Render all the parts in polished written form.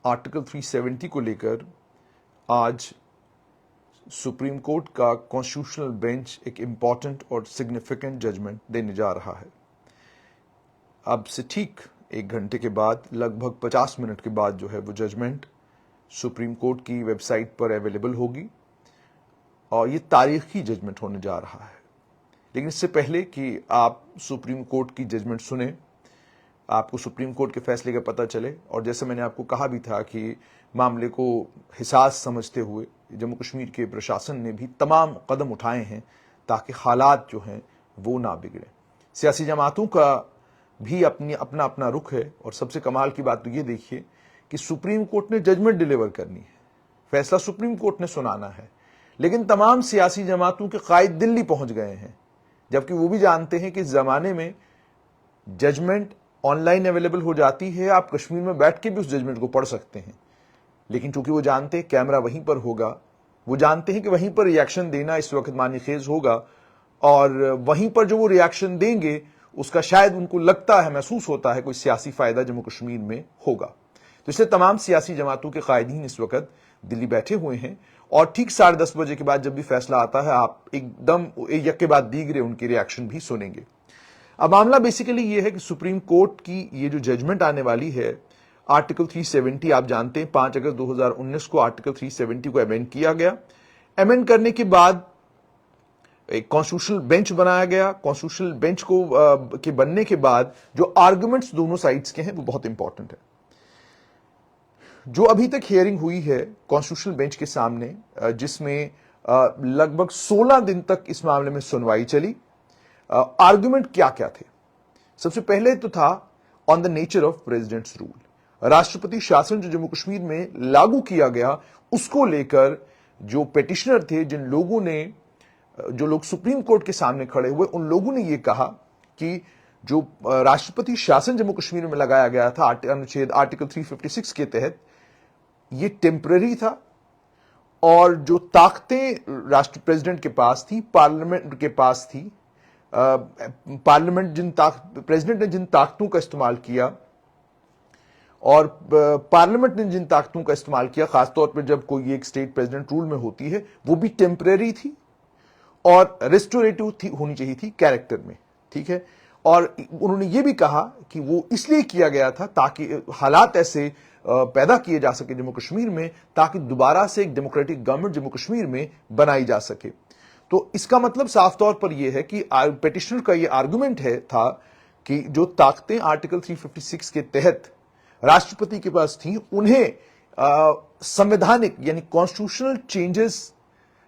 Article 370 को लेकर आज सुप्रीम कोर्ट का कॉन्स्टिट्यूशनल बेंच एक इम्पॉर्टेंट और सिग्निफिकेंट जजमेंट देने जा रहा है। अब से ठीक 1 घंटे के बाद, लगभग 50 मिनट के बाद जो है वो जजमेंट सुप्रीम कोर्ट की वेबसाइट पर अवेलेबल होगी और ये तारीखी जजमेंट होने जा रहा है। लेकिन इससे पहले कि आप सुप्रीम कोर्ट की जजमेंट सुने, आपको सुप्रीम कोर्ट के फैसले का पता चले, और जैसे मैंने आपको कहा भी था कि मामले को हिसास समझते हुए जम्मू कश्मीर के प्रशासन ने भी तमाम कदम उठाए हैं ताकि हालात जो हैं वो ना बिगड़े। सियासी जमातों का भी अपना अपना रुख है, और सबसे कमाल की बात तो ये देखिए कि सुप्रीम कोर्ट ने जजमेंट डिलीवर करनी है, फैसला सुप्रीम कोर्ट ने सुनाना है, लेकिन तमाम सियासी जमातों के कायद दिल्ली पहुंच गए हैं, जबकि वो भी जानते हैं कि इस जमाने में जजमेंट ऑनलाइन अवेलेबल हो जाती है, आप कश्मीर में बैठ के भी उस जजमेंट को पढ़ सकते हैं। लेकिन चूंकि वो जानते हैं कैमरा वहीं पर होगा, वो जानते हैं कि वहीं पर रिएक्शन देना इस वक्त मानीखेज होगा, और वहीं पर जो वो रिएक्शन देंगे उसका शायद उनको लगता है, महसूस होता है, कोई सियासी फायदा जम्मू कश्मीर में होगा। तो इसलिए तमाम सियासी जमातों के कायदीन इस वक्त दिल्ली बैठे हुए हैं, और ठीक 10:30 बजे के बाद जब भी फैसला आता है, आप एकदम एक के बाद दीगरे उनकी रिएक्शन भी सुनेंगे। अब मामला बेसिकली ये है कि सुप्रीम कोर्ट की ये जो जजमेंट आने वाली है, आर्टिकल 370, आप जानते हैं 5 अगस्त 2019 को आर्टिकल 370 को अमेंड किया गया। अमेंड करने के बाद एक कॉन्स्टिट्यूशनल बेंच बनाया गया। कॉन्स्टिट्यूशनल बेंच को के बनने के बाद जो आर्गुमेंट्स दोनों साइड्स के हैं वो बहुत इंपॉर्टेंट है। जो अभी तक हियरिंग हुई है कॉन्स्टिट्यूशनल बेंच के सामने, जिसमें लगभग 16 दिन तक इस मामले में सुनवाई चली। आर्गुमेंट क्या क्या थे? सबसे पहले तो था on the nature of presidents rule, राष्ट्रपति शासन जो जम्मू कश्मीर में लागू किया गया उसको लेकर जो पेटिशनर थे, जो लोग सुप्रीम कोर्ट के सामने खड़े हुए, उन लोगों ने यह कहा कि जो राष्ट्रपति शासन जम्मू कश्मीर में लगाया गया था अनुच्छेद आर्टिकल 356 के तहत, ये टेम्पररी था, और जो ताकतें राष्ट्र प्रेसिडेंट के पास थी, पार्लियामेंट के पास थी, प्रेसिडेंट ने जिन ताकतों का इस्तेमाल किया और पार्लियामेंट ने जिन ताकतों का इस्तेमाल किया, खासतौर पर जब कोई एक स्टेट प्रेसिडेंट रूल में होती है, वो भी टेम्परेरी थी और रेस्टोरेटिव होनी चाहिए थी कैरेक्टर में, ठीक है। और उन्होंने ये भी कहा कि वो इसलिए किया गया था ताकि हालात ऐसे पैदा किए जा सके जम्मू कश्मीर में, ताकि दोबारा से एक डेमोक्रेटिक गवर्नमेंट जम्मू कश्मीर में बनाई जा सके। तो इसका मतलब साफ तौर पर यह है कि पेटिशनर का यह आर्गुमेंट था कि जो ताकतें आर्टिकल 356 के तहत राष्ट्रपति के पास थी, उन्हें संवैधानिक यानी कॉन्स्टिट्यूशनल चेंजेस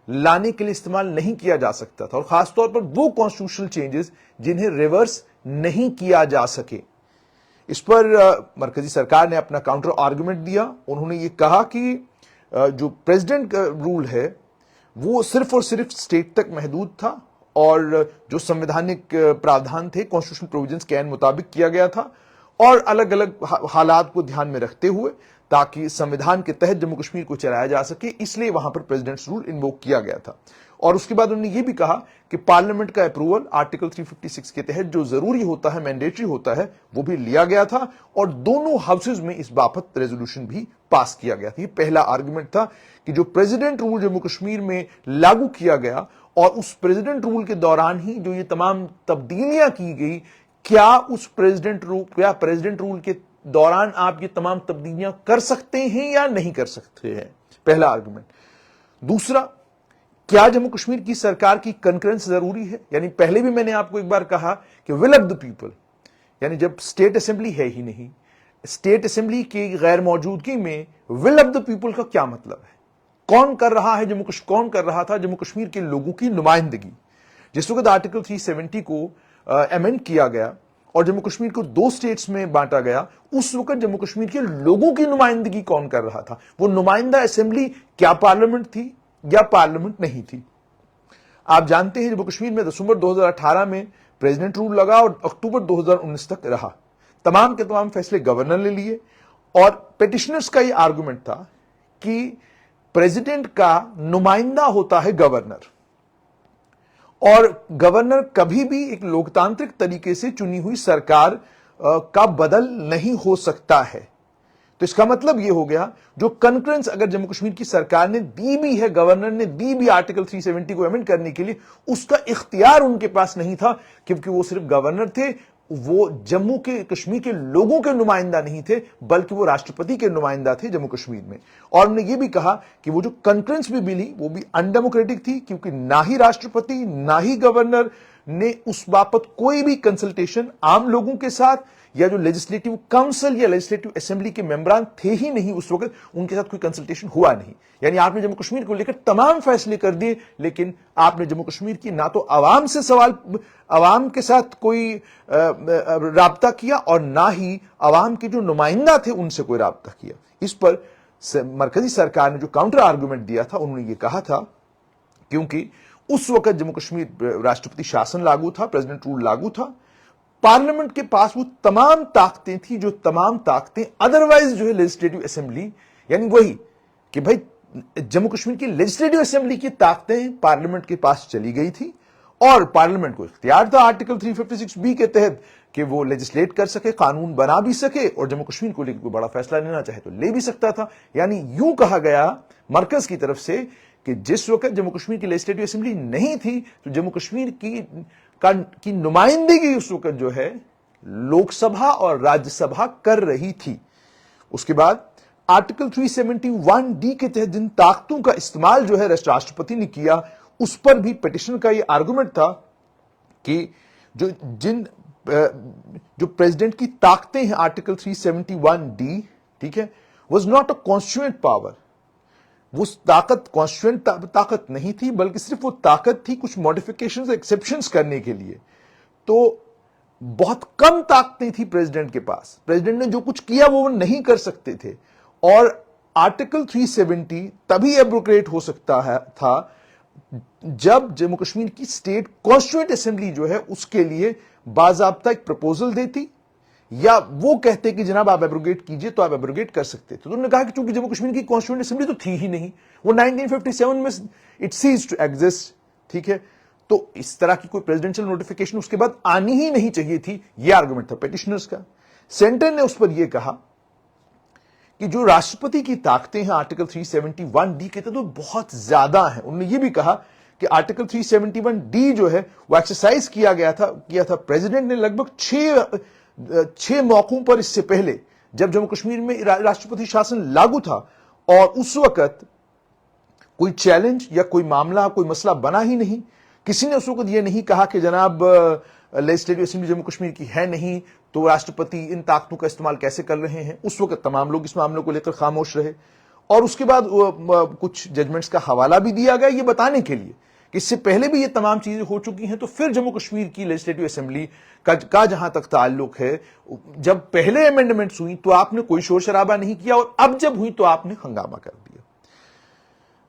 लाने के लिए इस्तेमाल नहीं किया जा सकता था, और खासतौर पर वो कॉन्स्टिट्यूशनल चेंजेस जिन्हें रिवर्स नहीं किया जा सके। इस पर मरकजी सरकार ने अपना काउंटर आर्गुमेंट दिया। उन्होंने ये कहा कि जो प्रेसिडेंट का रूल है वो सिर्फ और सिर्फ स्टेट तक महदूद था, और जो संवैधानिक प्रावधान थे कॉन्स्टिट्यूशनल प्रोविजंस के मुताबिक किया गया था, और अलग अलग हालात को ध्यान में रखते हुए ताकि संविधान के तहत जम्मू कश्मीर को चलाया जा सके, इसलिए वहां पर प्रेसिडेंट्स रूल इन्वोक किया गया था। और उसके बाद उन्होंने ये भी कहा कि पार्लियामेंट का अप्रूवल आर्टिकल 356 के तहत जो जरूरी होता है, मैंडेटरी होता है, वो भी लिया गया था, और दोनों हाउसेज में इस बाबत रेजोल्यूशन भी पास किया गया था। ये पहला आर्गुमेंट था कि जो प्रेसिडेंट रूल जम्मू कश्मीर में लागू किया गया, और उस प्रेसिडेंट रूल के दौरान ही जो ये तमाम तब्दीलियां की गई, क्या प्रेसिडेंट रूल के दौरान आप ये तमाम तब्दीलियां कर सकते हैं या नहीं कर सकते हैं, पहला आर्गुमेंट। दूसरा, क्या जम्मू कश्मीर की सरकार की कंकरेंस जरूरी है? यानी पहले भी मैंने आपको एक बार कहा कि विल ऑफ द पीपल, यानी जब स्टेट असेंबली है ही नहीं, स्टेट असेंबली की गैर मौजूदगी में विल ऑफ द पीपल का क्या मतलब है? कौन कर रहा था जम्मू कश्मीर के लोगों की नुमाइंदगी? जिस वक्त आर्टिकल 370 को अमेंड किया गया और जम्मू कश्मीर को 2 स्टेट्स में बांटा गया, उस वक्त जम्मू कश्मीर के लोगों की नुमाइंदगी कौन कर रहा था? वो नुमाइंदा असेंबली क्या पार्लियामेंट थी या पार्लियामेंट नहीं थी? आप जानते हैं जम्मू कश्मीर में दिसंबर 2018 में प्रेसिडेंट रूल लगा और अक्टूबर 2019 तक रहा। तमाम के तमाम फैसले गवर्नर ने लिए, और पेटिशनर्स का यह आर्गुमेंट था कि प्रेसिडेंट का नुमाइंदा होता है गवर्नर, और गवर्नर कभी भी एक लोकतांत्रिक तरीके से चुनी हुई सरकार का बदल नहीं हो सकता है। تو اس کا مطلب یہ ہو گیا جو کنکرنس اگر جموں کشمیر کی سرکار نے دی بھی ہے، گورنر نے دی بھی آرٹیکل 370 کو ایمنڈ کرنے کے لیے، اس کا اختیار ان کے پاس نہیں تھا، کیونکہ وہ صرف گورنر تھے، وہ جموں کے کشمیر کے لوگوں کے نمائندہ نہیں تھے، بلکہ وہ راشٹرپتی کے نمائندہ تھے جموں کشمیر میں۔ اور انہوں نے یہ بھی کہا کہ وہ جو کنکرنس بھی ملی وہ بھی انڈیموکریٹک تھی، کیونکہ نہ ہی راشٹرپتی نہ ہی گورنر نے اس بابت کوئی بھی کنسلٹیشن عام لوگوں کے ساتھ یا جو لیجسلیٹو کاؤنسل یا لیجسلیٹو اسمبلی کے ممبران تھے ہی نہیں اس وقت، ان کے ساتھ کوئی کنسلٹیشن ہوا نہیں۔ یعنی آپ نے جموں کشمیر کو لے کر تمام فیصلے کر دیے، لیکن آپ نے جموں کشمیر کی نہ تو عوام سے عوام کے ساتھ کوئی رابطہ کیا اور نہ ہی عوام کے جو نمائندہ تھے ان سے کوئی رابطہ کیا۔ اس پر مرکزی سرکار نے جو کاؤنٹر آرگومنٹ دیا تھا، انہوں نے یہ کہا تھا کیونکہ اس وقت جموں کشمیر راشٹرپتی شاسن لاگو تھا، پریزیڈنٹ رول لاگو تھا، پارلیمنٹ کے پاس وہ تمام طاقتیں تھیں جو تمام طاقتیں ادروائز جو ہے لیجسلیٹو اسمبلی، یعنی وہی کہ بھائی جموں کشمیر کی لیجسلیٹو اسمبلی کی طاقتیں پارلیمنٹ کے پاس چلی گئی تھی، اور پارلیمنٹ کو اختیار تھا آرٹیکل 356 کے تحت کہ وہ لیجسلیٹ کر سکے، قانون بنا بھی سکے، اور جموں کشمیر کو لے کے کوئی بڑا فیصلہ لینا چاہے تو لے بھی سکتا تھا۔ یعنی یوں کہا گیا مرکز کی طرف سے کہ جس وقت جموں کشمیر کی لیجسلیٹو اسمبلی نہیں تھی تو جموں کشمیر کی نمائندگی اس وقت جو ہے لوک سبھا اور راجیہ سبھا کر رہی تھی۔ اس کے بعد آرٹیکل 371 کے تحت جن طاقتوں کا استعمال جو ہے راشٹرپتی نے کیا، اس پر بھی پیٹیشن کا یہ آرگومنٹ تھا کہ جو پریزیڈنٹ کی طاقتیں ہیں آرٹیکل 371 ٹھیک ہے، was not a constituent power, وہ طاقت کانسٹیٹیوئنٹ طاقت نہیں تھی، بلکہ صرف وہ طاقت تھی کچھ ماڈیفیکیشنز ایکسیپشنز کرنے کے لیے۔ تو بہت کم طاقتیں تھی پریزیڈنٹ کے پاس، پریزیڈنٹ نے جو کچھ کیا وہ نہیں کر سکتے تھے، اور آرٹیکل 370 تبھی ایبروگیٹ ہو سکتا تھا جب جموں کشمیر کی اسٹیٹ کانسٹیٹیوئنٹ اسمبلی جو ہے اس کے لیے باضابطہ ایک پرپوزل دیتی، یا وہ کہتے کہ جناب آپ ایبروگیٹ کیجئے تو آپ ایبروگیٹ کر سکتے تھے۔ تو انہوں نے کہا کہ چونکہ جموں کشمیر کی کانسٹیٹیوئنٹ اسمبلی تو تھی ہی نہیں، وہ 1957 میں اٹ سیز ٹو ایگزسٹ، ٹھیک ہے، تو اس طرح کی کوئی پریزیڈنشل نوٹیفیکیشن اس کے بعد آنی ہی نہیں چاہیے تھی، یہ آرگومنٹ تھا پیٹیشنرز کا۔ سینٹر نے اس پر یہ کہا کہ جو راشٹرپتی کی طاقتیں ہیں آرٹیکل 371 کے تحت وہ بہت زیادہ ہیں۔ انہوں نے یہ بھی کہا کہ آرٹیکل 371 جو ہے وہ ایکسرسائز کیا تھا پریزیڈنٹ نے لگ بھگ 6 موقعوں پر، اس سے پہلے جب جموں کشمیر میں راشٹرپتی شاسن لاگو تھا، اور اس وقت کوئی چیلنج یا کوئی معاملہ کوئی مسئلہ بنا ہی نہیں، کسی نے اس وقت یہ نہیں کہا کہ جناب لیجسلیٹو اسمبلی جموں کشمیر کی ہے نہیں تو راشٹرپتی ان طاقتوں کا استعمال کیسے کر رہے ہیں۔ اس وقت تمام لوگ اس معاملے کو لے کر خاموش رہے، اور اس کے بعد کچھ ججمنٹس کا حوالہ بھی دیا گیا یہ بتانے کے لیے کہ اس سے پہلے بھی یہ تمام چیزیں ہو چکی ہیں۔ تو پھر جموں کشمیر کی لیجسلیٹو اسمبلی کا جہاں تک تعلق ہے، جب پہلے امینڈمنٹس ہوئی تو آپ نے کوئی شور شرابہ نہیں کیا، اور اب جب ہوئی تو آپ نے ہنگامہ کر دیا۔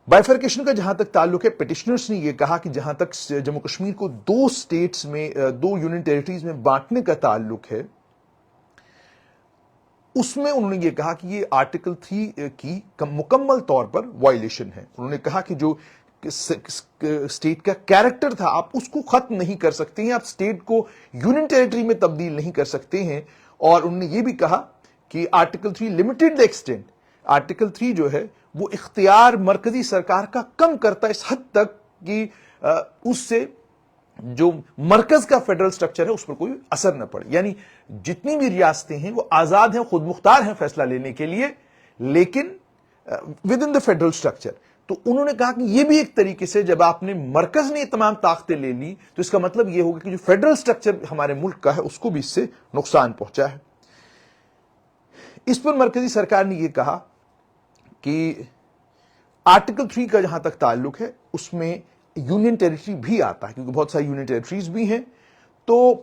بائیفرکیشن کا جہاں تک تعلق ہے، پیٹیشنرز نے یہ کہا کہ جہاں تک جموں کشمیر کو 2 اسٹیٹس میں 2 یونین ٹیریٹریز میں بانٹنے کا تعلق ہے، اس میں انہوں نے یہ کہا کہ یہ آرٹیکل 3 کی مکمل طور پر وائلیشن ہے۔ انہوں نے کہا کہ جو اسٹیٹ کا کیریکٹر تھا آپ اس کو ختم نہیں کر سکتے ہیں، آپ اسٹیٹ کو یونین ٹیریٹری میں تبدیل نہیں کر سکتے ہیں۔ اور انہوں نے یہ بھی کہا کہ article 3 limited the extent, article 3 جو ہے وہ اختیار مرکزی سرکار کا کم کرتا ہے اس حد تک کہ اس سے جو مرکز کا فیڈرل سٹرکچر ہے اس پر کوئی اثر نہ پڑے۔ یعنی جتنی بھی ریاستیں ہیں وہ آزاد ہیں، خود مختار ہیں فیصلہ لینے کے لیے، لیکن with in the federal structure. تو انہوں نے کہا کہ یہ بھی ایک طریقے سے جب آپ نے مرکز نے تمام طاقتیں لے لی تو اس کا مطلب یہ ہوگا کہ جو فیڈرل سٹرکچر ہمارے ملک کا ہے اس کو بھی اس سے نقصان پہنچا ہے۔ اس پر مرکزی سرکار نے یہ کہا کہ آرٹیکل 3 کا جہاں تک تعلق ہے اس میں یونین ٹیریٹری بھی آتا ہے، کیونکہ بہت ساری یونین ٹیریٹریز بھی ہیں۔ تو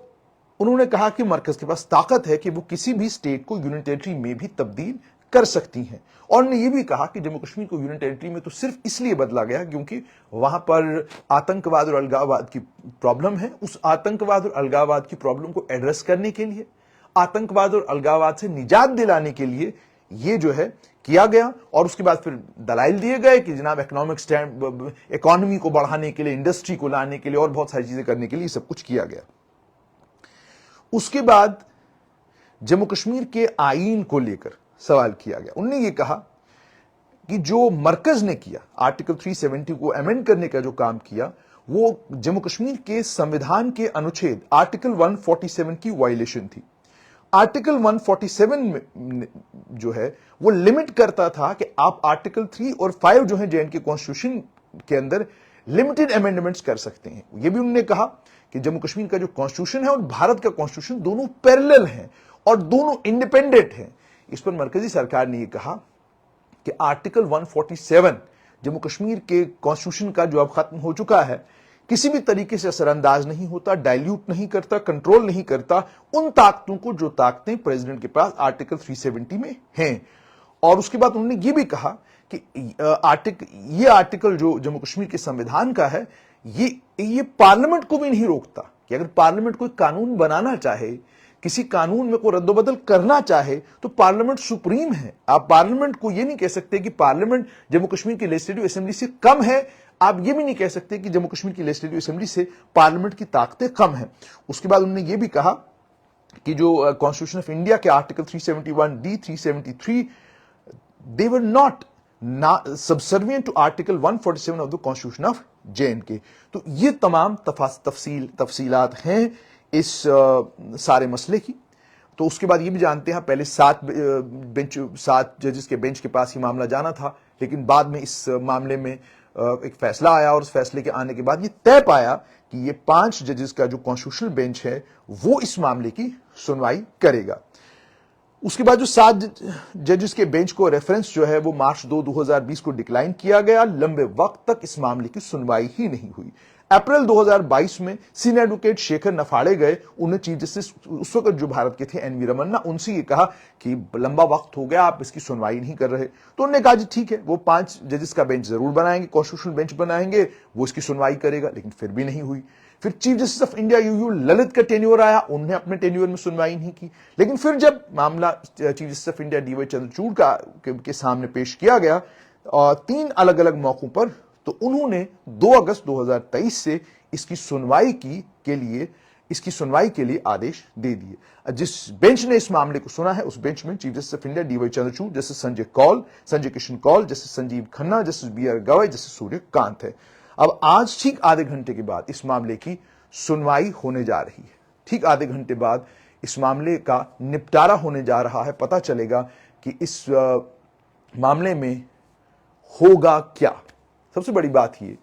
انہوں نے کہا کہ مرکز کے پاس طاقت ہے کہ وہ کسی بھی اسٹیٹ کو یونین ٹیریٹری میں بھی تبدیل کر سکتی ہیں۔ اور انہوں نے یہ بھی کہا کہ جموں کشمیر کو یونین ٹیریٹری میں تو صرف اس لیے بدلا گیا کیونکہ وہاں پر آتنکواد اور الگاواد کی پرابلم ہے۔ اس آتنکواد اور الگاواد کی پرابلم کو ایڈریس کرنے کے لیے، آتنکواد اور الگاواد سے نجات دلانے کے لیے یہ جو ہے کیا گیا، اور اس کے بعد پھر دلائل دیے گئے کہ جناب اکانومی کو بڑھانے کے لیے، انڈسٹری کو لانے کے لیے اور بہت ساری چیزیں کرنے کے لیے سب کچھ کیا گیا۔ اس کے بعد جموں کشمیر کے آئین کو لے کر सवाल किया गया। उन्होंने ये कहा कि जो मरकज ने किया, आर्टिकल 370 को अमेंड करने का जो काम किया, वो जम्मू कश्मीर के संविधान के अनुच्छेद आर्टिकल 147 की वायलेशन थी। आर्टिकल 147 में जो है वो लिमिट करता था कि आप आर्टिकल 3 और 5 जो है जेएनके कॉन्स्टिट्यूशन के अंदर लिमिटेड अमेंडमेंट्स कर सकते हैं। ये भी उन्होंने कहा कि जम्मू कश्मीर का जो कॉन्स्टिट्यूशन है और भारत का कॉन्स्टिट्यूशन दोनों पैरेलल हैं और दोनों इंडिपेंडेंट हैं। इस पर मरकजी सरकार ने यह कहा कि आर्टिकल 147 जम्मू कश्मीर के कॉन्स्टिट्यूशन का जो अब खत्म हो चुका है, किसी भी तरीके से असरअंदाज नहीं होता, डाइल्यूट नहीं करता, कंट्रोल नहीं करता उन ताकतों को जो ताकतें प्रेसिडेंट के पास आर्टिकल 370 में हैं। और उसके बाद उन्होंने ये भी कहा कि ये आर्टिकल जो जम्मू कश्मीर के संविधान का है, ये पार्लियामेंट को भी नहीं रोकता कि अगर पार्लियामेंट कोई कानून बनाना चाहे, किसी कानून में कोई रद्दोबदल करना चाहे, तो पार्लियामेंट सुप्रीम है। आप पार्लियामेंट को यह नहीं कह सकते कि पार्लियामेंट जम्मू कश्मीर की लेजिस्लेटिव असेंबली से कम है। आप यह भी नहीं कह सकते कि जम्मू कश्मीर की लेजिस्लेटिव असेंबली से पार्लियामेंट की ताकतें कम हैं। उसके बाद उन्होंने यह भी कहा कि जो कॉन्स्टिट्यूशन ऑफ इंडिया के article 371D, 373, they were not subservient to article 147 of the constitution of JNK। तो ये तमाम तफसीलात हैं इस सारे मसले की। तो उसके बाद ये भी जानते हैं, पहले 7 जजेस के बेंच के पास ही मामला जाना था, लेकिन बाद में इस मामले में एक फैसला आया और उस फैसले के आने के बाद ये तय पाया कि ये 5 जजेस का जो कॉन्स्टिट्यूशनल बेंच है वो इस मामले की सुनवाई करेगा। उसके बाद जो 7 जजेस के बेंच को रेफरेंस जो है वो मार्च 2, 2020 को डिक्लाइन किया गया। लंबे वक्त तक इस मामले की सुनवाई ही नहीं हुई। अप्रैल 2022 में सीनियर एडवोकेट शेखर नफाड़े गए। उन्हें चीफ जस्टिस उस वक्त जो भारत के थे एनवी रमन्ना, उनसे ये कहा कि लंबा वक्त हो गया, आप इसकी सुनवाई नहीं कर रहे। तो उन्होंने कहा जी ठीक है, वो 5 जजेस का बेंच जरूर बनाएंगे, कॉन्स्टिट्यूशनल बेंच बनाएंगे, वो इसकी सुनवाई करेगा। लेकिन फिर भी नहीं हुई। फिर chief justice of India U U Lalit का टेन्योर आया, उन्होंने अपने टेन्योर में सुनवाई नहीं की। लेकिन फिर जब मामला chief justice of India DY Chandrachud के सामने पेश किया गया 3 अलग अलग मौकों पर, तो उन्होंने 2 अगस्त 2023 से इसकी सुनवाई के लिए आदेश दे दिए। जिस बेंच ने इस मामले को सुना है उस बेंच में chief justice of India DY Chandrachud, justice Sanjay Kishan Kaul, justice Sanjiv Khanna, justice BR Gavai, justice Suryakant है। अब आज ठीक आधे घंटे के बाद इस मामले की सुनवाई होने जा रही है। ठीक आधे घंटे बाद इस मामले का निपटारा होने जा रहा है। पता चलेगा कि इस मामले में होगा क्या। सबसे बड़ी बात यह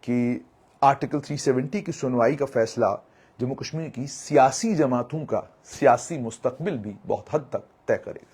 कि आर्टिकल 370 की सुनवाई का फैसला जम्मू कश्मीर की सियासी जमातों का सियासी मुस्तकबिल भी बहुत हद तक तय करेगा।